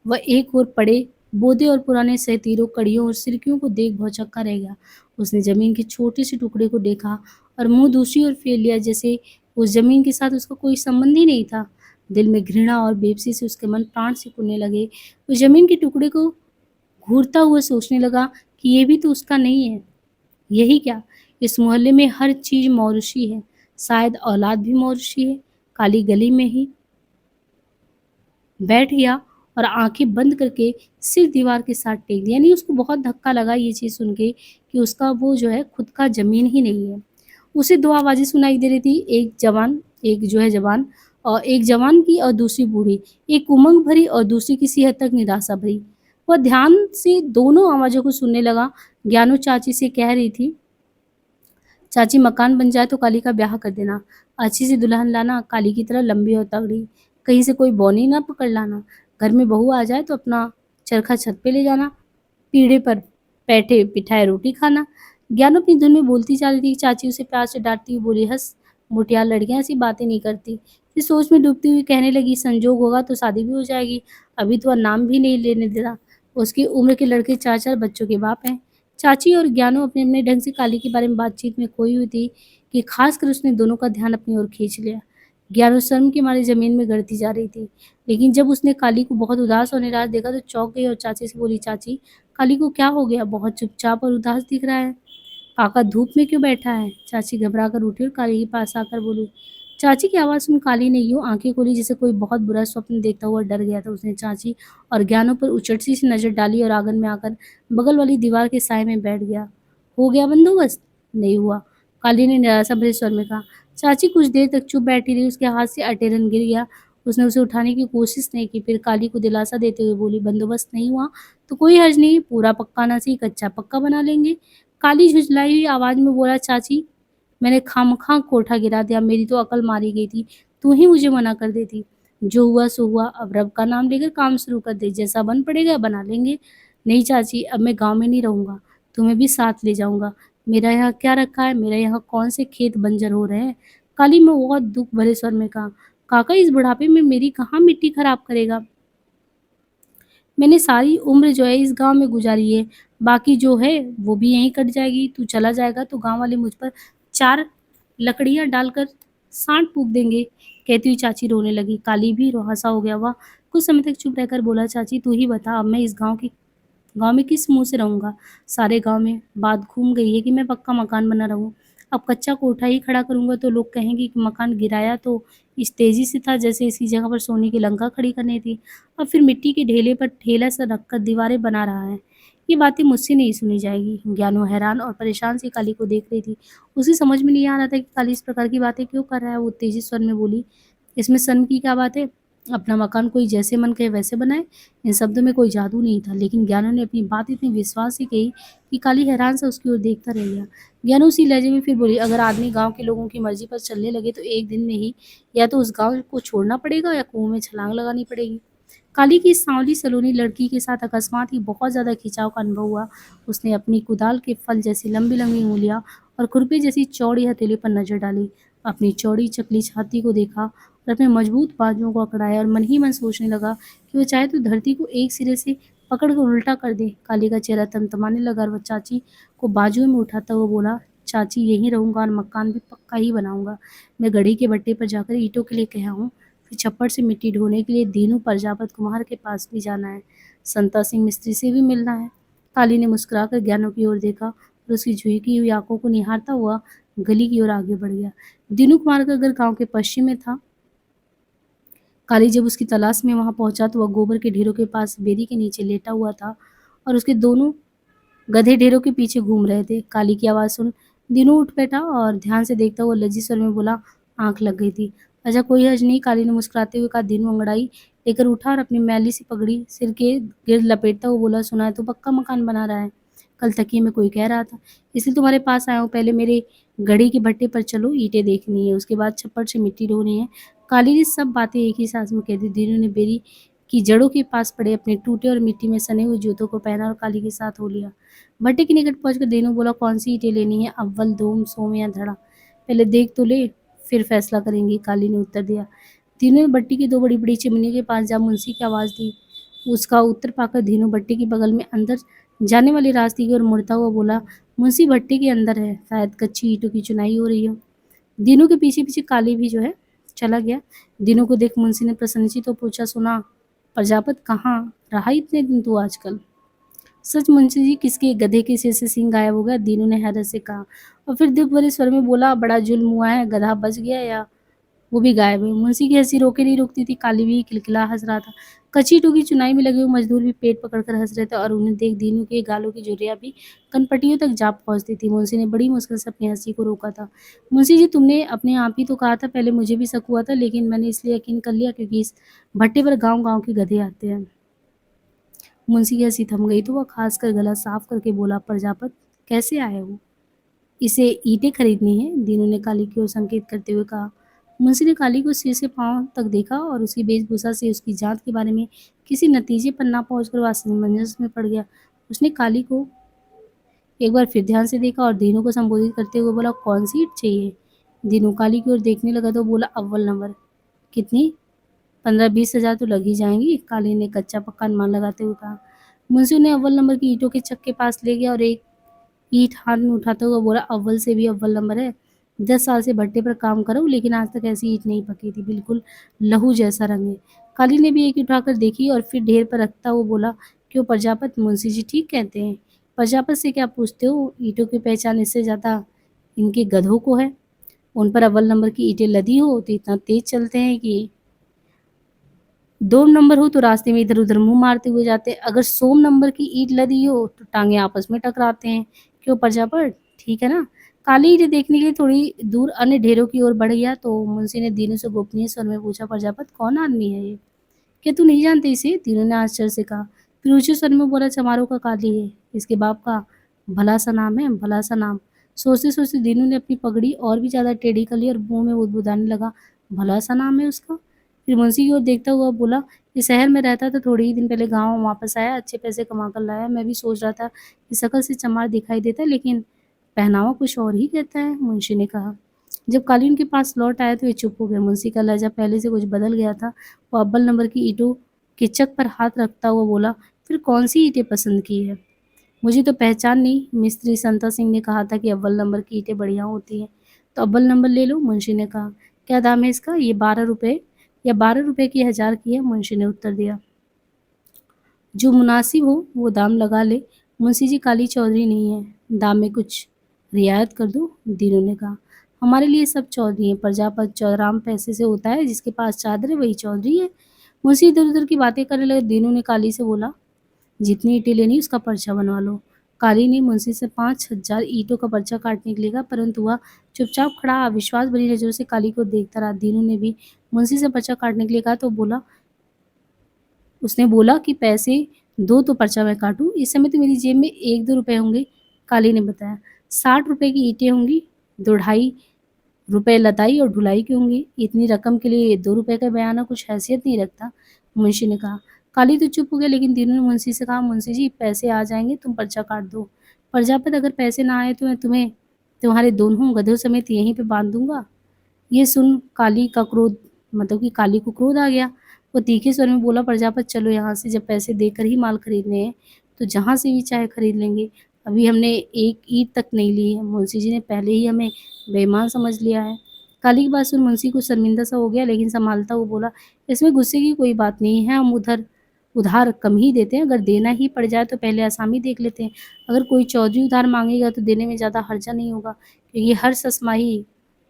वह एक ओर पड़े बोदे और पुराने सहतीरों, कड़ियों और सिरकियों को देख भौचक्का रह गया। उसने ज़मीन के छोटे से टुकड़े को देखा और मुँह दूसरी ओर फेर लिया, जैसे उस ज़मीन के साथ उसका कोई संबंध ही नहीं था। दिल में घृणा और बेबसी से उसके मन प्राण सिकुड़ने लगे। उस ज़मीन के टुकड़े को घूरता हुआ सोचने लगा कि ये भी तो उसका नहीं है। यही क्या, इस मोहल्ले में हर चीज़ मौरूसी है, शायद औलाद भी मौरूसी है। काली गली में ही बैठ गया और आँखें बंद करके सिर दीवार के साथ टेक दिया। यानी उसको बहुत धक्का लगा ये चीज़ सुन के कि उसका वो जो है खुद का ज़मीन ही नहीं है। उसे 2 आवाज़ें सुनाई दे रही थी, एक जो है जवान एक जवान की और दूसरी बूढ़ी, एक उमंग भरी और दूसरी किसी हद तक निराशा भरी। वह ध्यान से दोनों आवाज़ों को सुनने लगा। ज्ञानू चाची से कह रही थी, चाची मकान बन जाए तो काली का ब्याह कर देना, अच्छी सी दुल्हन लाना, काली की तरह लंबी और तगड़ी, कहीं से कोई बौनी ना पकड़ लाना, घर में बहू आ जाए तो अपना चरखा छत पे ले जाना, पीढ़े पर बैठे बिठाए रोटी खाना। ज्ञानू अपनी धुन में बोलती जा रही थी, चाची उसे प्यार से डाँटती हुई बोली, "हँस, मुटियार लड़कियाँ ऐसी बातें नहीं करती।" फिर सोच में डूबती हुई कहने लगी, "संजोग होगा तो शादी भी हो जाएगी, अभी तो वह नाम भी नहीं लेने दे रहा। उसकी उम्र के लड़के 4-4 बच्चों के बाप हैं।" चाची और ज्ञानू अपने-अपने ढंग से काली के बारे में बातचीत में खोई हुई थी कि खासकर उसने दोनों का ध्यान अपनी ओर खींच लिया। ज्ञानू शर्म के मारे ज़मीन में गिरती जा रही थी, लेकिन जब उसने काली को बहुत उदास और निराश देखा तो चौंक गई और चाची से बोली, "चाची, काली को क्या हो गया? बहुत चुपचाप और उदास दिख रहा है। काका धूप में क्यों बैठा है?" चाची घबरा कर उठी और काली के पास आकर बोली। चाची की आवाज़ सुन काली ने यूँ आँखें खोली जैसे कोई बहुत बुरा स्वप्न देखता हुआ डर गया था। उसने चाची और ज्ञानू पर उचट-सी नज़र डाली और आँगन में आकर बगल वाली दीवार के साए में बैठ गया। "हो गया बंदोबस्त?" "नहीं हुआ," काली ने निराशा भरे स्वर में कहा। चाची कुछ देर तक चुप बैठी रही, उसके हाथ से अटेरन गिर गया। उसने उसे उठाने की कोशिश नहीं की, फिर काली को दिलासा देते हुए बोली, "बंदोबस्त नहीं हुआ तो कोई हर्ज नहीं, पूरा पक्का ना सही कच्चा पक्का बना लेंगे।" काली झुँझलाई हुई आवाज़ में बोला, "चाची, मैंने खामख़ा कोठा गिरा दिया, मेरी तो अकल मारी गई थी, तू ही मुझे मना कर देती। जो हुआ सो हुआ, अब रब का नाम लेकर काम शुरू कर दे, जैसा बन पड़ेगा बना लेंगे।" "नहीं चाची, अब मैं गाँव में नहीं रहूँगा, तुम्हें भी साथ ले जाऊँगा। मेरा यहाँ क्या रखा है, मेरे यहाँ कौन से खेत बंजर हो रहे हैं?" काली ने बहुत दुःख भरे स्वर में कहा, "काका इस बुढ़ापे में मेरी कहाँ मिट्टी खराब करेगा? मैंने सारी उम्र जो है इस गाँव में गुज़ारी है, बाकी जो है वो भी यहीं कट जाएगी। तू चला जाएगा तो गाँव वाले मुझ पर 4 लकड़ियाँ डालकर साँड़ फूँक देंगे।" कहती हुई चाची रोने लगी। काली भी रुआँसा हो गया। वह कुछ समय तक चुप रहकर बोला, "चाची तू ही बता, अब मैं इस गाँव में किस मुँह से रहूँगा? सारे गाँव में बात घूम गई है कि मैं पक्का मकान बना रहा हूँ। अब कच्चा कोठा ही खड़ा करूँगा तो लोग कहेंगे कि मकान गिराया तो इस तेज़ी से था जैसे इसकी जगह पर सोने की लंका खड़ी करनी थी। अब फिर मिट्टी के ढेले पर ठेला सा रखकर दीवारें बना रहा है। ये बातें मुझसे नहीं सुनी जाएगी।" ज्ञानू हैरान और परेशान सी काली को देख रही थी। उसे समझ में नहीं आ रहा था कि काली इस प्रकार की बातें क्यों कर रहा है। वो तेज़ी स्वर में बोली, "इसमें शर्म की क्या बात है? अपना मकान कोई जैसे मन करे वैसे बनाए।" इन शब्दों में कोई जादू नहीं था, लेकिन ज्ञानू ने अपनी बात इतने विश्वास से कही कि काली हैरान से उसकी ओर देखता रह गया। ज्ञानू उसी लहजे में फिर बोली, "अगर आदमी गाँव के लोगों की मर्ज़ी पर चलने लगे तो एक दिन में ही या तो उस गाँव को छोड़ना पड़ेगा या कुएँ में छलांग लगानी पड़ेगी।" काली की इस सांवली सलोनी लड़की के साथ अकस्मात ही बहुत ज़्यादा खिंचाव का अनुभव हुआ। उसने अपनी कुदाल के फल जैसी लंबी-लंबी उँगलियाँ और खुरपी जैसी चौड़ी हथेली पर नज़र डाली, अपनी चौड़ी चकली छाती को देखा और अपने मजबूत बाजुओं को अकड़ाया और मन ही मन सोचने लगा कि वो चाहे तो धरती को एक सिरे से पकड़ कर उल्टा कर दे। काली का चेहरा तमतमाने लगा और वह चाची को बाजुओं में उठाता हुआ बोला, "चाची यहीं रहूँगा और मकान भी पक्का ही बनाऊँगा। मैं गढ़ी के भट्टे पर जाकर ईंटों के लिए कहा हूँ। फिर छप्पर से मिट्टी ढोने के लिए दीनू प्रजापत कुम्हार के पास भी जाना है। संता सिंह मिस्त्री से भी मिलना है।" काली ने मुस्कुराकर ज्ञानू की ओर देखा और उसकी झुकी हुई आंखों को निहारता हुआ गली की ओर आगे बढ़ गया। दीनू कुमार का घर गाँव के पश्चिम में था। काली जब उसकी तलाश में वहां पहुंचा तो वह गोबर के ढेरों के पास बेरी के नीचे लेटा हुआ था और उसके दोनों गधे ढेरों के पीछे घूम रहे थे। काली की आवाज़ सुन दीनू उठ बैठा और ध्यान से देखता हुआ लज्जित स्वर में बोला, "आँख लग गई थी।" "अच्छा कोई हर्ज नहीं," काली ने मुस्कुराते हुए कहा। दीनू अंगड़ाई लेकर उठा और अपनी मैली सी पगड़ी सिर के गिर्द लपेटता हुआ बोला, "सुना है तू पक्का मकान बना रहा है? कल तकिए में कोई कह रहा था, इसलिए तुम्हारे पास आया हूँ। पहले मेरे गढ़ी के भट्टे पर चलो, ईंटें देखनी है, उसके बाद छप्पर से मिट्टी ढोनी है।" काली ने सब बातें एक ही सांस में कह दी। दीनू ने बेरी की जड़ों के पास पड़े अपने टूटे और मिट्टी में सने हुए जूतों को पहना और काली के साथ हो लिया। भट्टे के निकट पहुंचकर दीनू बोला, "कौन सी ईंटें लेनी है, अव्वल, दोम, सोम या धड़ा? पहले देख तो ले, फिर फैसला करेंगे," काली ने उत्तर दिया। दीनू ने भट्टी की दो बड़ी-बड़ी चिमनियों के पास जा मुंशी की आवाज़ दी। उसका उत्तर पाकर दीनू भट्टी के बगल में अंदर जाने वाले रास्ते की ओर मुड़ता हुआ बोला, "मुंशी भट्टी के अंदर है, शायद कच्ची ईंटों की चुनाई हो रही हो।" दीनू के पीछे-पीछे काली भी जो है चला गया। दीनू को देख मुंशी ने प्रसन्नचित्त होकर पूछा, "सुना, प्रजापत कहाँ रहा इतने दिन तू आजकल?" "सच मुंशी जी, किसके गधे के सिर से सींग गायब हो गया," दीनू ने हैरत से कहा और फिर दुःख भरे स्वर में बोला, "बड़ा जुल्म हुआ है, गधा बच गया या वो भी गायब है। मुंशी की हँसी रोके नहीं रुकती थी, काली भी किलकिला हँस रहा था। कच्ची-टुकी चुनाई में लगे हुए मज़दूर भी पेट पकड़कर हँस रहे थे और उन्हें देख दीनू के गालों की झुर्रियाँ भी कनपटियों तक जा पहुँचती थी। मुंशी ने बड़ी मुश्किल से अपनी हँसी को रोका था। मुंशी जी, तुमने अपने आप ही तो कहा था, पहले मुझे भी शक हुआ था, लेकिन मैंने इसलिए यकीन कर लिया क्योंकि इस भट्टे पर गाँव-गाँव के गधे आते हैं। मुंशी की हँसी थम गई तो वह खाँसकर गला साफ करके बोला, प्रजापत कैसे आए हो? इसे ईंटें खरीदनी हैं, दीनू ने काली की ओर संकेत करते हुए कहा। मुंशी ने काली को सिर से पांव तक देखा और उसकी वेशभूषा से उसकी जात के बारे में किसी नतीजे पर ना पहुंचकर वह असमंजस में पड़ गया। उसने काली को एक बार फिर ध्यान से देखा और दीनू को संबोधित करते हुए बोला, कौन सी ईंट चाहिए? दीनू काली की ओर देखने लगा तो बोला, अव्वल नंबर। कितनी? 15-20 हज़ार तो लग ही जाएंगी, काली ने कच्चा पक्का अनुमान लगाते हुए कहा। मुंशी उन्हें अव्वल नंबर की ईंटों के चक के पास ले गया और एक ईंट हाथ में उठाता हुआ बोला, अव्वल से भी अव्वल नंबर है। 10 साल से भट्टे पर काम कर रहा हूँ, लेकिन आज तक ऐसी ईंट नहीं पकी थी, बिल्कुल लहू जैसा रंग है। काली ने भी एक ईंट उठाकर देखी और फिर ढेर पर रखता हुआ बोला, क्यों प्रजापत, मुंशी जी ठीक कहते हैं। प्रजापत से क्या पूछते हो? ईंटों की पहचान इससे ज्यादा इनके गधों को है। उन पर अव्वल नंबर की ईंटें लदी हो तो इतना तेज चलते हैं कि 2 नंबर हो तो रास्ते में इधर-उधर मुँह मारते हुए जाते हैं। अगर 100 नंबर की ईंट लदी हो तो टाँगें आपस में टकराते हैं। क्यों प्रजापत, ठीक है ना? काली ईंटें देखने के लिए थोड़ी दूर अन्य ढेरों की ओर बढ़ गया तो मुंशी ने दीनू से गोपनीय स्वर में पूछा, प्रजापत कौन आदमी है ये? क्या तू नहीं जानते इसे? तीनों ने आश्चर्य से कहा। फिर ऊंचे स्वर में बोला, चमारों का काली है। इसके बाप का भला सा नाम है, भला सा नाम। सोचते सोचते दीनू ने अपनी पगड़ी और भी ज्यादा टेढ़ी कर ली और मुंह में बुदबुदाने लगा, भला सा नाम है उसका। फिर मुंशी की ओर देखता हुआ बोला, इस शहर में रहता तो थोड़े ही दिन पहले गाँव वापस आया, अच्छे पैसे कमा कर लाया। मैं भी सोच रहा था कि शकल से चमार दिखाई देता है, लेकिन पहनावा कुछ और ही कहता है, मुंशी ने कहा। जब काली उनके पास लौट आया तो वे चुप हो गए। मुंशी का लहजा पहले से कुछ बदल गया था। वो अव्वल नंबर की ईंटों के चक पर हाथ रखता हुआ बोला, फिर कौन सी ईंटें पसंद की है? मुझे तो पहचान नहीं, मिस्त्री संता सिंह ने कहा था कि अव्वल नंबर की ईंटें बढ़िया होती हैं, तो अव्वल नंबर ले लो, मुंशी ने कहा। क्या दाम है इसका? ये 12 रुपये या 12 रुपये की 1000 की है, मुंशी ने उत्तर दिया। जो मुनासिब हो वो दाम लगा ले। मुंशी जी काली चौधरी नहीं है, दाम में कुछ रियायत कर दो, दीनू ने कहा। हमारे लिए सब चौधरी हैं, प्रजापत चौधराम पैसे से होता है, जिसके पास चादर है वही चौधरी है। मुंशी इधर उधर की बातें करने लगे। दीनू ने काली से बोला, जितनी ईंटें लेनी उसका पर्चा बनवा लो। काली ने मुंशी से 5,000 ईंटों का पर्चा काटने के लिए कहा, परंतु वह चुपचाप खड़ा अविश्वास भरी नजरों से काली को देखता रहा। दीनू ने भी मुंशी से पर्चा काटने के लिए कहा तो उसने बोला कि पैसे दो तो पर्चा मैं काटूं। इस समय तो मेरी जेब में 1-2 रुपए होंगे, काली ने बताया। 60 रुपए की ईंटें होंगी, 2-2.5 रुपए लदाई और ढुलाई की होंगी। इतनी रकम के लिए 2 रुपए का बयाना कुछ हैसियत नहीं रखता, मुंशी ने कहा। काली तो चुप हो गया, लेकिन तीनों ने मुंशी से कहा, मुंशी जी पैसे आ जाएंगे, तुम पर्चा काट दो। प्रजापत, अगर पैसे ना आए तो मैं तुम्हें तुम्हारे दोनों गधों समेत यहीं पे बांध दूंगा। ये सुन काली का क्रोध, मतलब कि काली को क्रोध आ गया। वो तीखे स्वर में बोला, प्रजापत चलो यहाँ से, जब पैसे देकर ही माल खरीदने हैं तो जहाँ से भी चाहे खरीद लेंगे। अभी हमने एक ईंट तक नहीं ली है, मुंशी जी ने पहले ही हमें बेईमान समझ लिया है। काली की बात सुन मुंशी को शर्मिंदा सा हो गया, लेकिन संभालता हुआ बोला, इसमें गुस्से की कोई बात नहीं है, हम उधार कम ही देते हैं। अगर देना ही पड़ जाए तो पहले आसामी देख लेते हैं। अगर कोई चौधरी उधार मांगेगा तो देने में ज़्यादा हर्जा नहीं होगा, क्योंकि हर ससमाही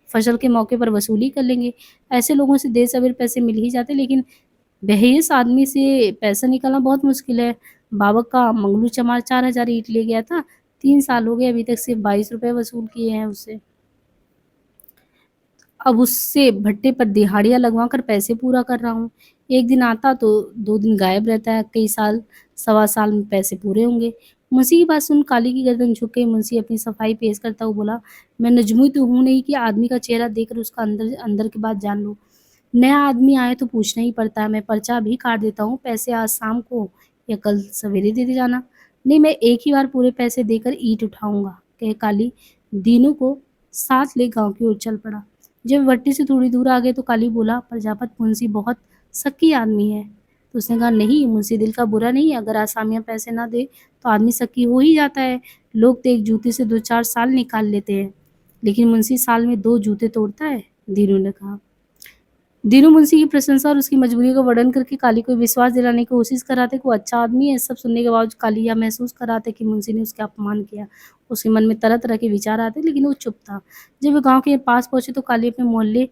फसल के मौके पर वसूली कर लेंगे। ऐसे लोगों से देर सवेर पैसे मिल ही जाते, लेकिन बेहिस आदमी से पैसा निकालना बहुत मुश्किल है। बाबक का मंगलू चमार 4,000 ईंट ले गया था, 3 साल हो गए, अभी तक सिर्फ 22 रुपए वसूल किए हैं उससे। अब उससे भट्टे पर दिहाड़ियाँ लगवा कर पैसे पूरा कर रहा हूँ। एक दिन आता तो 2 दिन गायब रहता है, कई साल, सवा साल में पैसे पूरे होंगे। मुंशी की बात सुन काली की गर्दन झुक गई। मुंशी अपनी सफाई पेश करता हुआ बोला, मैं नजमुई तो हूँ नहीं कि आदमी का चेहरा देखकर उसका अंदर अंदर की बात जान लूँ। नया आदमी आए तो पूछना ही पड़ता है। मैं पर्चा भी काट देता हूँ, पैसे आज शाम को या कल सवेरे दे जाना। नहीं, मैं एक ही बार पूरे पैसे देकर ईंट उठाऊंगा, कह काली दीनू को साथ ले गांव की ओर चल पड़ा। जब भट्टी से थोड़ी दूर आ गए तो काली बोला, प्रजापत मुंशी बहुत शक्की आदमी है। तो उसने कहा, नहीं मुंशी दिल का बुरा नहीं, अगर आसामियाँ पैसे ना दे तो आदमी शक्की हो ही जाता है। लोग तो एक जूते से 2-4 साल निकाल लेते हैं, लेकिन मुंशी साल में 2 जूते तोड़ता है, दीनू ने कहा। दीनू मुंशी की प्रशंसा और उसकी मजबूरी का वर्णन करके काली को विश्वास दिलाने की कोशिश कर रहा था कि वो अच्छा आदमी है। सब सुनने के बावजूद काली यह महसूस कर रहा था कि मुंशी ने उसका अपमान किया। उसके मन में तरह तरह के विचार आते, लेकिन वो चुप था। जब वे गांव के पास पहुंचे तो काली अपने मोहल्ले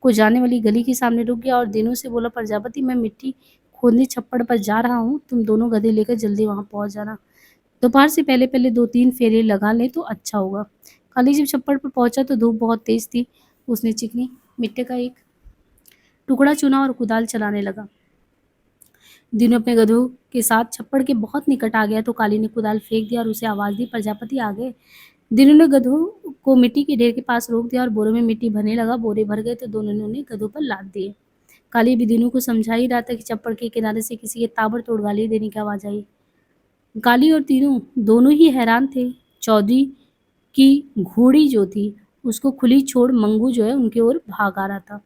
को जाने वाली गली के सामने रुक गया और दीनू से बोला, प्रजापति मैं मिट्टी खोदने छप्पड़ पर जा रहा हूँ, तुम दोनों गधे लेकर जल्दी वहां पहुंच जाना। दोपहर से पहले पहले 2-3 फेरे लगा ले तो अच्छा होगा। काली जब छप्पड़ पर पहुंचा तो धूप बहुत तेज थी। उसने चिकनी मिट्टी का एक टुकड़ा चुना और कुदाल चलाने लगा। दीनू अपने गधों के साथ छप्पड़ के बहुत निकट आ गया तो काली ने कुदाल फेंक दिया और उसे आवाज दी, प्रजापति आ गए। दीनू ने गधों को मिट्टी के ढेर के पास रोक दिया और बोरों में मिट्टी भरने लगा। बोरे भर गए तो दोनों ने उन्हें गधों पर लाद दिए। काली भी दीनू को समझा ही रहा था कि छप्पड़ के किनारे से किसी के ताबड़तोड़ गाली देने की आवाज आई। काली और तीनों दोनों ही हैरान थे। चौधरी की घोड़ी जो थी उसको खुली छोड़ मंगू जो है उनकी ओर भाग आ रहा था।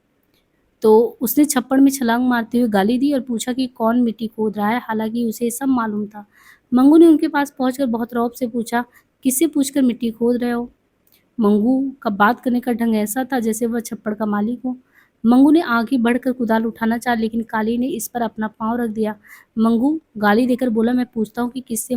तो उसने छप्पड़ में छलांग मारते हुए गाली दी और पूछा कि कौन मिट्टी खोद रहा है, हालांकि उसे सब मालूम था। मंगू ने उनके पास पहुंचकर बहुत रौब से पूछा, किससे पूछकर मिट्टी खोद रहे हो? मंगू का बात करने का ढंग ऐसा था जैसे वह छप्पड़ का मालिक हो। मंगू ने आगे बढ़कर कुदाल उठाना चाहा लेकिन काली ने इस पर अपना पांव रख दिया। मंगू गाली देकर बोला, मैं पूछता हूँ कि किससे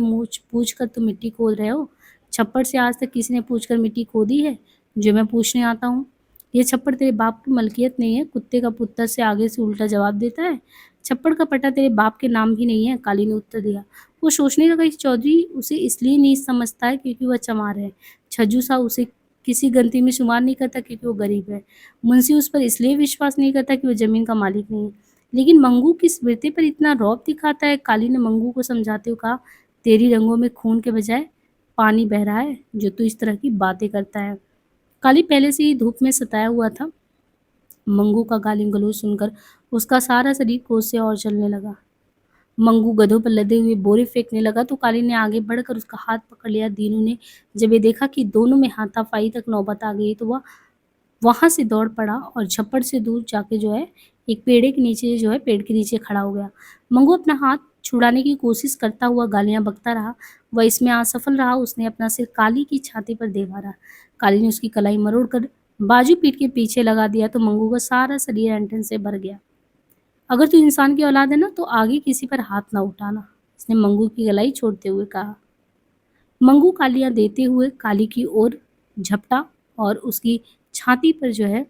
पूछ कर तुम मिट्टी खोद रहे हो? छप्पड़ से आज तक किसी ने पूछकर मिट्टी खोदी है जो मैं पूछने आता हूँ? ये छप्पड़ तेरे बाप की मलकियत नहीं है। कुत्ते का पुत्तर से आगे से उल्टा जवाब देता है। छप्पड़ का पट्टा तेरे बाप के नाम भी नहीं है, काली ने उत्तर दिया। वो सोचने लगा कि चौधरी उसे इसलिए नहीं समझता है क्योंकि वह चमार है। छज्जू सा उसे किसी गनती में शुमार नहीं करता क्योंकि वो गरीब है। मुंशी उस पर इसलिए विश्वास नहीं करता कि वो जमीन का मालिक नहीं है। लेकिन मंगू किस बेटे पर इतना रौब दिखाता है? काली ने मंगू को समझाते हुए कहा, तेरी रंगों में खून के बजाय पानी बह रहा है जो तू इस तरह की बातें करता है। काली पहले से ही धूप में सताया हुआ था। मंगू का गाली गलौज सुनकर उसका सारा शरीर कोस से और चलने लगा। मंगू गधों पर लदे हुए बोरे फेंकने लगा तो काली ने आगे बढ़कर उसका हाथ पकड़ लिया। दीनू ने जब ये देखा कि दोनों में हाथापाई तक नौबत आ गई तो वह वहां से दौड़ पड़ा और छप्पड़ से दूर जाके जो है एक पेड़ के नीचे खड़ा हो गया। मंगू अपना हाथ छुड़ाने की कोशिश करता हुआ गालियां बकता रहा। वह इसमें असफल रहा। उसने अपना सिर काली की छाती पर दे मारा। काली ने उसकी कलाई मरोड़ कर बाजू पीठ के पीछे लगा दिया तो मंगू का सारा शरीर ऐंठन से भर गया। अगर तू इंसान की औलाद है ना तो आगे किसी पर हाथ ना उठाना, इसने मंगू की गलाई छोड़ते हुए कहा। मंगू कालियां देते हुए काली की ओर झपटा और उसकी छाती पर जो है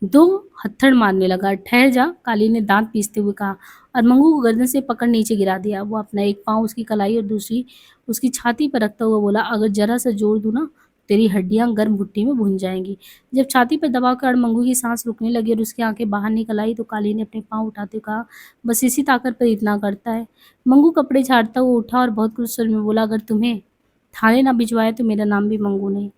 2 हथड़ मारने लगा। ठहर जा, काली ने दांत पीसते हुए कहा और मंगू को गर्दन से पकड़ नीचे गिरा दिया। वो अपना एक पांव उसकी कलाई और दूसरी उसकी छाती पर रखता हुआ बोला, अगर जरा सा जोर दूं ना तेरी हड्डियां गर्म भुट्टी में भुन जाएंगी। जब छाती पर दबाव कर मंगू की सांस रुकने लगी और उसकी आंखें बाहर निकल आई तो काली ने अपने पांव उठाते हुए कहा, बस इसी ताकत पर इतना करता है। मंगू कपड़े झाड़ता हुआ उठा और बहुत कुछ स्वर में बोला, अगर तुम्हें थाने ना भिजवाया तो मेरा नाम भी मंगू नहीं।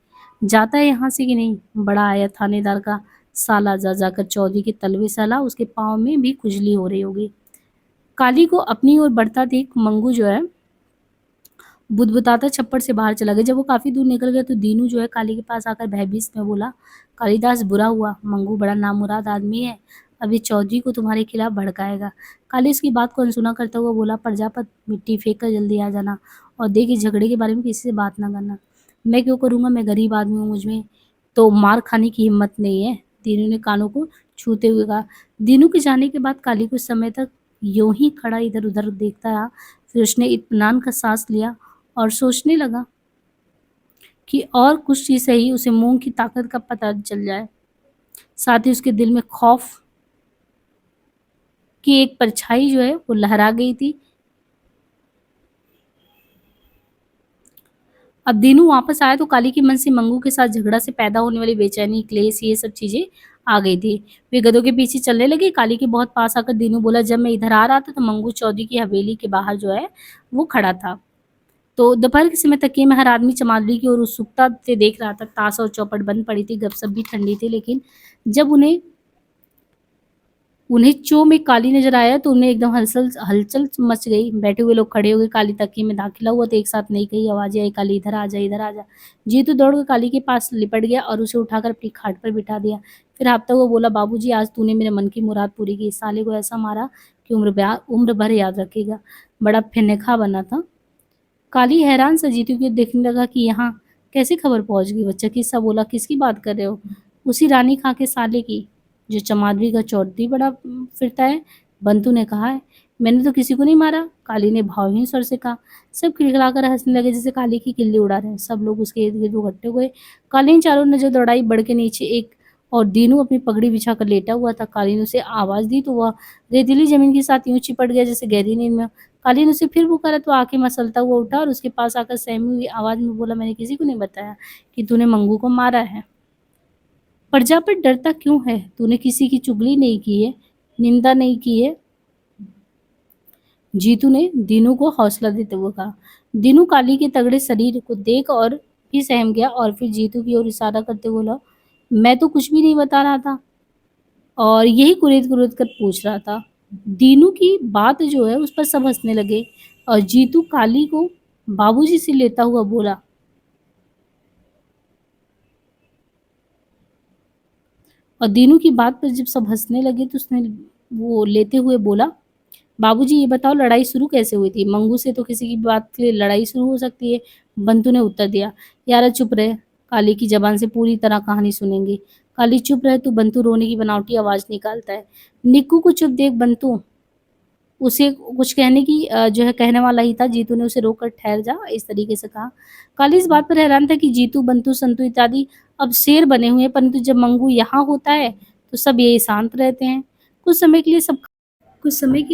जाता है यहाँ से कि नहीं? बड़ा आया थानेदार का साला। जा जाकर चौधरी के तलवे साला, उसके पाँव में भी खुजली हो रही होगी। काली को अपनी ओर बढ़ता देख मंगू जो है बुदबुदाता छप्पड़ से बाहर चला गया। जब वो काफी दूर निकल गया तो दीनू जो है काली के पास आकर भयभीत में बोला, कालिदास बुरा हुआ, मंगू बड़ा नामुराद आदमी है, अभी चौधरी को तुम्हारे खिलाफ भड़काएगा। काली उसकी बात को अनसुना करता हुआ बोला, प्रजापत मिट्टी फेंक कर जल्दी आ जाना और देख इस झगड़े के बारे में किसी से बात ना करना। मैं क्यों करूँगा, मैं गरीब आदमी हूँ, मुझमें तो मार खाने की हिम्मत नहीं है, दीनू ने कानों को छूते हुए कहा। दीनू के जाने के बाद काली कुछ समय तक यूं ही खड़ा इधर उधर देखता रहा। फिर उसने इत्मीनान का सांस लिया और सोचने लगा कि और कुछ चीज सही उसे मूंग की ताकत का पता चल जाए। साथ ही उसके दिल में खौफ की एक परछाई जो है वो लहरा गई थी। अब दीनू वापस आया तो काली के मन से मंगू के साथ झगड़ा से पैदा होने वाली बेचैनी, क्लेश, ये सब चीजें आ गई थी। वे गधों के पीछे चलने लगे। काली के बहुत पास आकर दीनू बोला, जब मैं इधर आ रहा था तो मंगू चौधरी की हवेली के बाहर जो है वो खड़ा था। तो दोपहर के समय तकिए में हर आदमी चमादड़ी की ओर उत्सुकता से देख रहा था। ताश और चौपट बंद पड़ी थी, गपशप भी ठंडी थी, लेकिन जब उन्हें उन्हें चो में काली नजर आया तो उन्हें एकदम हलचल हलचल मच गई। बैठे हुए लोग खड़े हो गए। काली तकिए में दाखिला हुआ तो एक साथ नई कई आवाजें आई, काली इधर आ जा, इधर आ जा। जीतू दौड़कर काली के पास लिपट गया और उसे उठाकर अपनी खाट पर बिठा दिया। फिर हाँफता हुआ बोला, बाबूजी आज तूने मेरे मन की मुराद पूरी की। साले को ऐसा मारा कि उम्र भर याद रखेगा। बड़ा फिन्नखा बना था। काली हैरान सा जीतू की ओर देखने लगा कि यहाँ कैसे खबर पहुंच गई। बच्चा किस्सा बोला, किसकी बात कर रहे हो? उसी रानी खां के साले की जो चमादवी का चौधरी बड़ा फिरता है, बंतु ने कहा है। मैंने तो किसी को नहीं मारा, काली ने भावहीन स्वर से कहा। सब खिलखिलाकर हंसने लगे जैसे काली की किल्ली उड़ा रहे हैं। सब लोग उसके इर्द गिर्द इकट्ठे हुए। काली ने चारों नजर दौड़ाई। बढ़ के नीचे एक और दीनू अपनी पगड़ी बिछाकर लेटा हुआ था। काली ने उसे आवाज दी तो वह रेतीली जमीन के साथ यूं चिपट गया जैसे गहरी नींद में। काली ने उसे फिर पुकारा तो आंखें मसलता हुआ उठा और उसके पास आकर सहमी हुई आवाज में बोला, मैंने किसी को नहीं बताया कि तूने मंगू को मारा है। प्रजापति डरता क्यों है? तूने किसी की चुगली नहीं की है, निंदा नहीं की है। जीतू ने दीनू को हौसला देते हुए कहा। दीनू काली के तगड़े शरीर को देख और भी सहम गया और फिर जीतू की ओर इशारा करते बोला, मैं तो कुछ भी नहीं बता रहा था और यही कुरेद कुरेद कर पूछ रहा था। दीनू की बात जो है उस पर सब हंसने लगे और जीतू काली को बाबूजी से लेता हुआ बोला, और दीनू की बात पर जब सब हंसने लगे तो उसने वो लेते हुए बोला, बाबूजी ये बताओ लड़ाई शुरू कैसे हुई थी? मंगू से तो किसी की बात के लिए लड़ाई शुरू हो सकती है। बंतु ने उत्तर दिया। यारा चुप रहे, काली की जबान से पूरी तरह कहानी सुनेंगे। काली चुप रहे तो बंतु रोने की बनावटी आवाज निकालता है। निक्कू को चुप देख बंतु उसे कुछ कहने की जो है कहने वाला ही था। जीतू ने उसे रोककर ठहर जा इस तरीके से कहा। काली इस बात पर हैरान था कि जीतू बंतु संतु इत्यादि अब शेर बने हुए हैं, परंतु जब मंगू यहाँ होता है तो सब यही शांत रहते हैं। कुछ समय के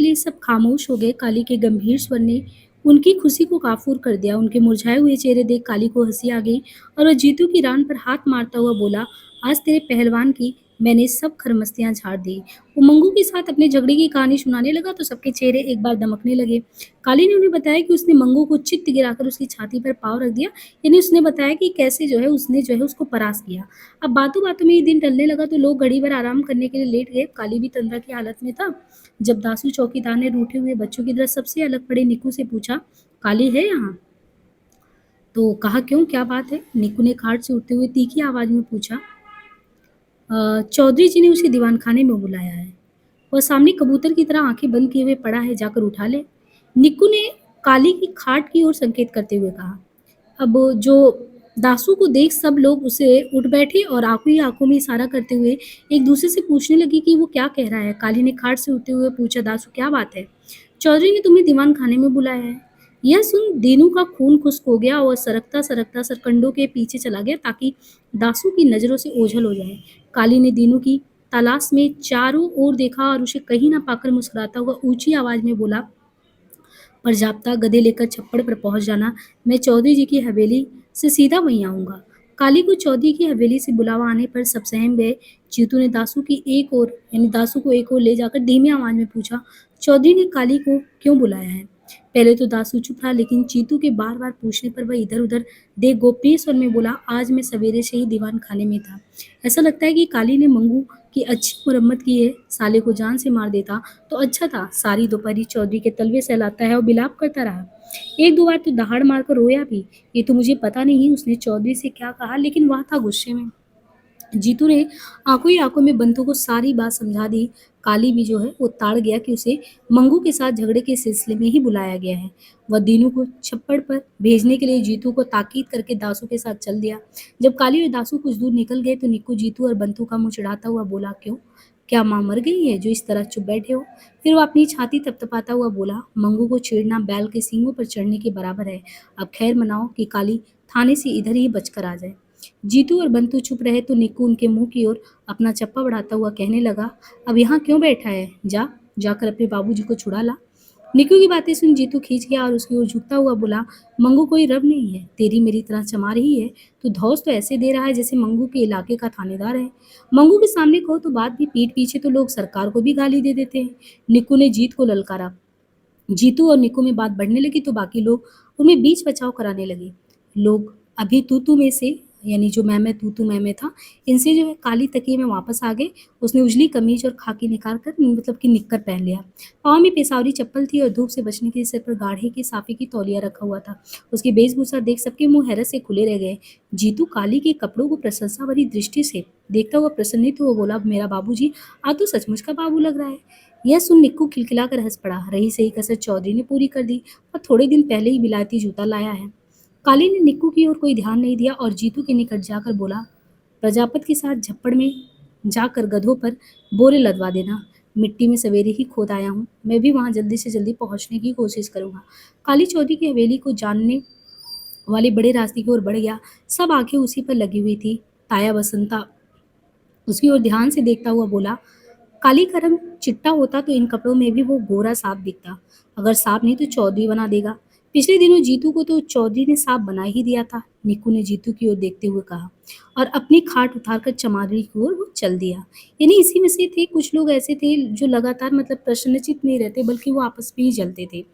लिए सब खामोश हो गए। काली के गंभीर स्वर ने उनकी खुशी को काफूर कर दिया। उनके मुरझाए हुए चेहरे देख काली को हंसी आ गई और वह जीतू की रान पर हाथ मारता हुआ बोला, आज तेरे पहलवान की मैंने सब खरमस्तियां झाड़ दी। वो मंगू के साथ अपने झगड़े की कहानी सुनाने लगा तो सबके चेहरे एक बार दमकने लगे। काली ने उन्हें बताया कि उसने मंगू को चित्त गिराकर उसकी छाती पर पाँव रख दिया। यानी उसने बताया कि कैसे जो है उसने जो है उसको परास किया। अब बातों बातों में ये दिन टलने लगा तो लोग घड़ी भर आराम करने के लिए लेट गए। काली भी तंद्रा की हालत में था। जब दासू चौकीदार ने रूठे हुए बच्चों की तरह सबसे अलग पड़े निकू से पूछा, काली है यहाँ? तो कहा, क्यों, क्या बात है? निकू ने खाट से उठते हुए तीखी आवाज में पूछा। चौधरी जी ने उसे दीवान खाने में बुलाया है। वह सामने कबूतर की तरह आंखें बंद किए हुए पड़ा है, जाकर उठा ले। निक्कू ने काली की खाट की ओर संकेत करते हुए कहा। अब जो दासू को देख सब लोग उसे उठ बैठे और आंखों ही आंखों में इशारा करते हुए एक दूसरे से पूछने लगी कि वो क्या कह रहा है। काली ने खाट से उठते हुए पूछा, दासू क्या बात है? चौधरी ने तुम्हें दीवान खाने में बुलाया है। यह सुन दीनू का खून खुश्क हो गया और सरकता सरकता सरकंडों के पीछे चला गया ताकि दासू की नजरों से ओझल हो जाए। काली ने दीनू की तलाश में चारों ओर देखा और उसे कहीं ना पाकर मुस्कुराता हुआ ऊंची आवाज में बोला, प्रजाप्ता गधे लेकर छप्पड़ पर पहुंच जाना, मैं चौधरी जी की हवेली से सीधा वहीं आऊंगा। काली को चौधरी की हवेली से बुलावा आने पर सब सहम गए। जीतू ने दासू की एक ओर यानी दासू को एक ओर ले जाकर धीमी आवाज में पूछा, चौधरी ने काली को क्यों बुलाया है? पहले तो दासू चुप रहा, लेकिन चीतू के बार बार पूछने पर वह इधर उधर देख गोपनीय स्वर में बोला, आज मैं सवेरे से ही दीवान खाने में था। ऐसा लगता है कि काली ने मंगू की अच्छी मुरम्मत की है। साले को जान से मार देता तो अच्छा था। सारी दोपहरी चौधरी के तलवे सहलाता है और बिलाप करता रहा। एक दो बार तो दहाड़ मारकर रोया भी। ये तो मुझे पता नहीं उसने चौधरी से क्या कहा, लेकिन वह था गुस्से में। जीतू ने आंखों ही आंखों में बंधु को सारी बात समझा दी। काली भी जो है वो ताड़ गया कि उसे मंगू के साथ झगड़े के सिलसिले में ही बुलाया गया है। वह दीनू को छप्पड़ पर भेजने के लिए जीतू को ताकीद करके दासू के साथ चल दिया। जब काली और दासू कुछ दूर निकल गए तो निक्कू जीतू और बंतू का मुंह चिढ़ाता हुआ बोला, क्यों, क्या माँ मर गई है जो इस तरह चुप बैठे हो? फिर वो अपनी छाती तपतपाता हुआ बोला, मंगू को छेड़ना बैल के सींगों पर चढ़ने के बराबर है। अब खैर मनाओ कि काली थाने से इधर ही बचकर आ जाए। जीतू और बंतु चुप रहे तो निक्कू उनके मुंह की ओर अपना चप्पा बढ़ाता हुआ कहने लगा, अब यहाँ क्यों बैठा है? जाकर अपने बाबूजी को छुड़ा ला। निक्कू की बातें सुन जीतू खींच गया और उसकी ओर झुकता हुआ बोला, मंगू कोई रब नहीं है, तेरी मेरी तरह चमा रही है। तो धौस तो ऐसे दे रहा है जैसे मंगू के इलाके का थानेदार है। मंगू के सामने कहो तो बात भी, पीठ पीछे तो लोग सरकार को भी गाली दे देते हैं। निक्कू ने जीत को ललकारा। जीतू और निक्कू में बात बढ़ने लगी तो बाकी लोग उनमें बीच बचाव कराने लगे। लोग अभी तू में से यानी जो मैं तू मैं था, इनसे जो है काली तकिए में वापस आ गए। उसने उजली कमीज और खाकी निकाल कर मतलब कि निक्कर पहन लिया। पाँव में पेशावरी चप्पल थी और धूप से बचने के लिए सिर पर गाढ़े के साफे की तौलिया रखा हुआ था। उसकी वेशभूषा देख सबके मुंह हैरत से खुले रह गए। जीतू काली के कपड़ों को प्रशंसा भरी दृष्टि से देखता हुआ प्रसन्नित हुआ बोला, मेरा बाबूजी आज तो सचमुच का बाबू लग रहा है। यह सुन निक्कू खिलखिलाकर हंस पड़ा। रही सही कसर चौधरी ने पूरी कर दी और थोड़े दिन पहले ही विलायती जूता लाया है। काली ने निक्कू की ओर कोई ध्यान नहीं दिया और जीतू के निकट जाकर बोला, प्रजापति के साथ झप्पड़ में जाकर गधों पर बोरे लदवा देना। मिट्टी में सवेरे ही खोद आया हूँ, मैं भी वहाँ जल्दी से जल्दी पहुँचने की कोशिश करूँगा। काली चौधरी की हवेली को जानने वाले बड़े रास्ते की ओर बढ़ गया। सब आंखें उसी पर लगी हुई थी। ताया बसंता उसकी ओर ध्यान से देखता हुआ बोला, काली का रंग चिट्टा होता तो इन कपड़ों में भी वो गोरा सांप दिखता। अगर सांप नहीं तो चौधरी बना देगा। पिछले दिनों जीतू को तो चौधरी ने सांप बना ही दिया था। निक्कू ने जीतू की ओर देखते हुए कहा और अपनी खाट उतारकर चमारी की ओर वो चल दिया। यानी इसी में से थे कुछ लोग ऐसे थे जो लगातार मतलब प्रसन्नचित्त नहीं रहते बल्कि वो आपस में ही जलते थे।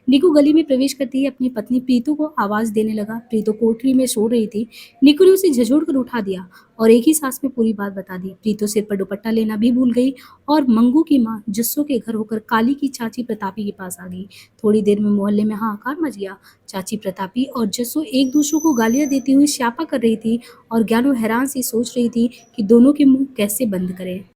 निक्कू गली में प्रवेश करते ही अपनी पत्नी प्रीतु को आवाज देने लगा। प्रीतु कोठरी में सो रही थी। निक्कू ने उसे झंझोड़ कर उठा दिया और एक ही सांस में पूरी बात बता दी। प्रीतु सिर पर दुपट्टा लेना भी भूल गई और मंगू की माँ जस्सो के घर होकर काली की चाची प्रतापी के पास आ गई। थोड़ी देर में मोहल्ले में हाहाकार मच गया। चाची प्रतापी और जस्सो एक दूसरे को गालियां देती हुई स्यापा कर रही थी और ज्ञानू हैरान सी सोच रही थी कि दोनों के मुंह कैसे बंद करें।